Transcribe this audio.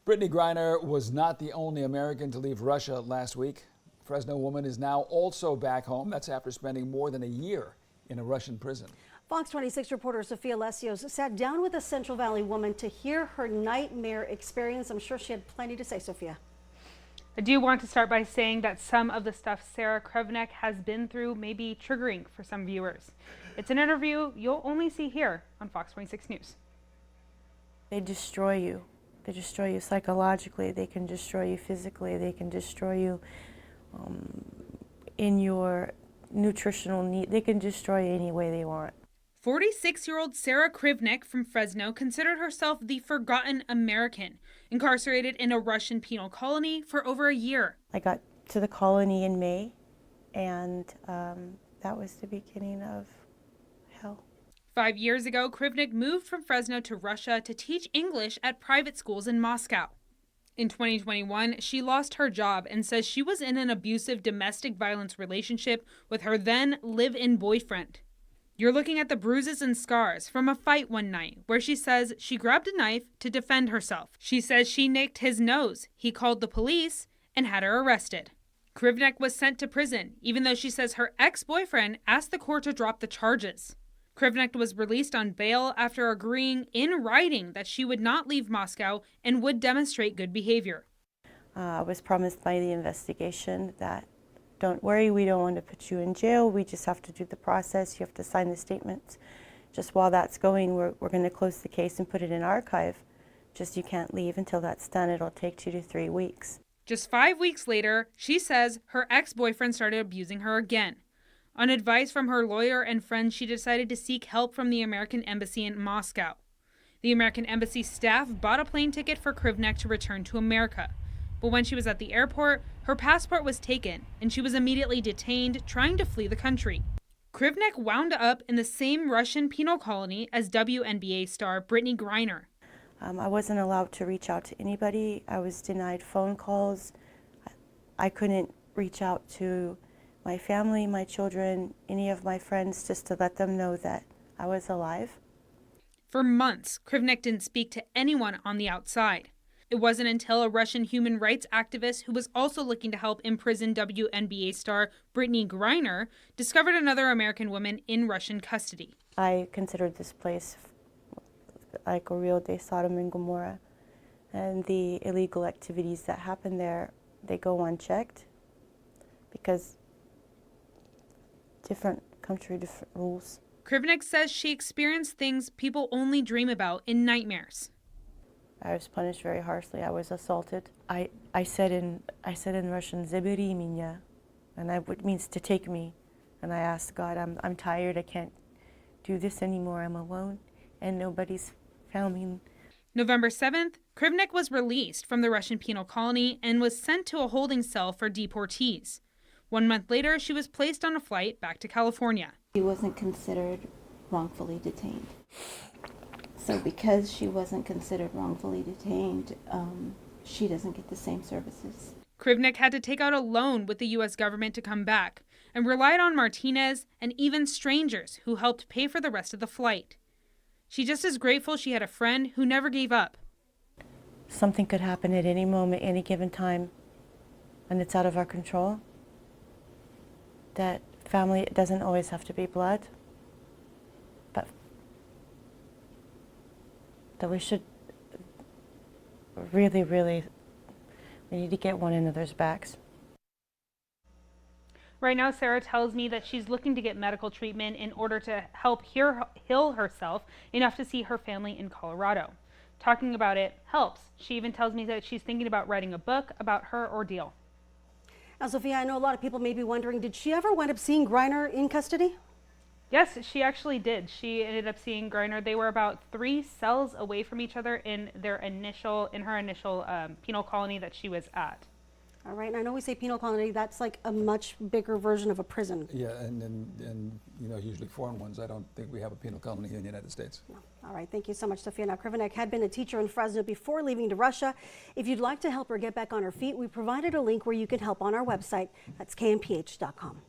Brittney Griner was not the only American to leave Russia last week. A Fresno woman is now also back home. That's after spending more than a year in a Russian prison. Fox 26 reporter Sophia Lesseos sat down with a Central Valley woman to hear her nightmare experience. I'm sure she had plenty to say, Sophia. I do want to start by saying that some of the stuff Sarah Krivanek has been through may be triggering for some viewers. It's an interview you'll only see here on Fox 26 News. They destroy you. They destroy you psychologically. They can destroy you physically. They can destroy you in your nutritional need. They can destroy you any way they want. 46-year-old Sarah Krivanek from Fresno considered herself the forgotten American, incarcerated in a Russian penal colony for over a year. I got to the colony in May, and that was the beginning of hell. 5 years ago, Krivanek moved from Fresno to Russia to teach English at private schools in Moscow. In 2021, she lost her job and says she was in an abusive domestic violence relationship with her then live-in boyfriend. You're looking at the bruises and scars from a fight one night where she says she grabbed a knife to defend herself. She says she nicked his nose. He called the police and had her arrested. Krivanek was sent to prison, even though she says her ex-boyfriend asked the court to drop the charges. Krivanek was released on bail after agreeing in writing that she would not leave Moscow and would demonstrate good behavior. I was promised by the investigation that, don't worry, we don't want to put you in jail. We just have to do the process. You have to sign the statements. Just while that's going, we're going to close the case and put it in archive. Just you can't leave until that's done. It'll take 2 to 3 weeks. Just 5 weeks later, she says her ex-boyfriend started abusing her again. On advice from her lawyer and friends, she decided to seek help from the American Embassy in Moscow. The American Embassy staff bought a plane ticket for Krivanek to return to America. But when she was at the airport, her passport was taken, and she was immediately detained, trying to flee the country. Krivanek wound up in the same Russian penal colony as WNBA star Brittney Griner. I wasn't allowed to reach out to anybody. I was denied phone calls. I couldn't reach out to my family, my children, any of my friends, just to let them know that I was alive. For months, Krivanek didn't speak to anyone on the outside. It wasn't until a Russian human rights activist who was also looking to help imprisoned WNBA star Brittney Griner discovered another American woman in Russian custody. I considered this place like a real day Sodom and Gomorrah, and the illegal activities that happen there, they go unchecked because different country, different rules. Krivanek says she experienced things people only dream about in nightmares. I was punished very harshly. I was assaulted. I said in Russian, "Zabери меня," and it means to take me. And I asked God, I'm tired. I can't do this anymore. I'm alone, and nobody's found me. November 7th, Krivanek was released from the Russian penal colony and was sent to a holding cell for deportees. 1 month later, she was placed on a flight back to California. She wasn't considered wrongfully detained. So because she wasn't considered wrongfully detained, she doesn't get the same services. Krivanek had to take out a loan with the U.S. government to come back and relied on Martinez and even strangers who helped pay for the rest of the flight. She just is grateful she had a friend who never gave up. Something could happen at any moment, any given time, and it's out of our control. That family, it doesn't always have to be blood, but that we should really, we need to get one another's backs. Right now, Sarah tells me that she's looking to get medical treatment in order to help heal herself enough to see her family in Colorado. Talking about it helps. She even tells me that she's thinking about writing a book about her ordeal. Now, Sophia, I know a lot of people may be wondering, did she ever wind up seeing Griner in custody? Yes, she actually did. She ended up seeing Griner. They were about 3 cells away from each other in her initial penal colony that she was at. All right, and I know we say penal colony, that's like a much bigger version of a prison. Yeah, and you know, usually foreign ones. I don't think we have a penal colony here in the United States. No. All right, thank you so much, Sophia. Now, Krivanek had been a teacher in Fresno before leaving to Russia. If you'd like to help her get back on her feet, we provided a link where you can help on our website. That's kmph.com.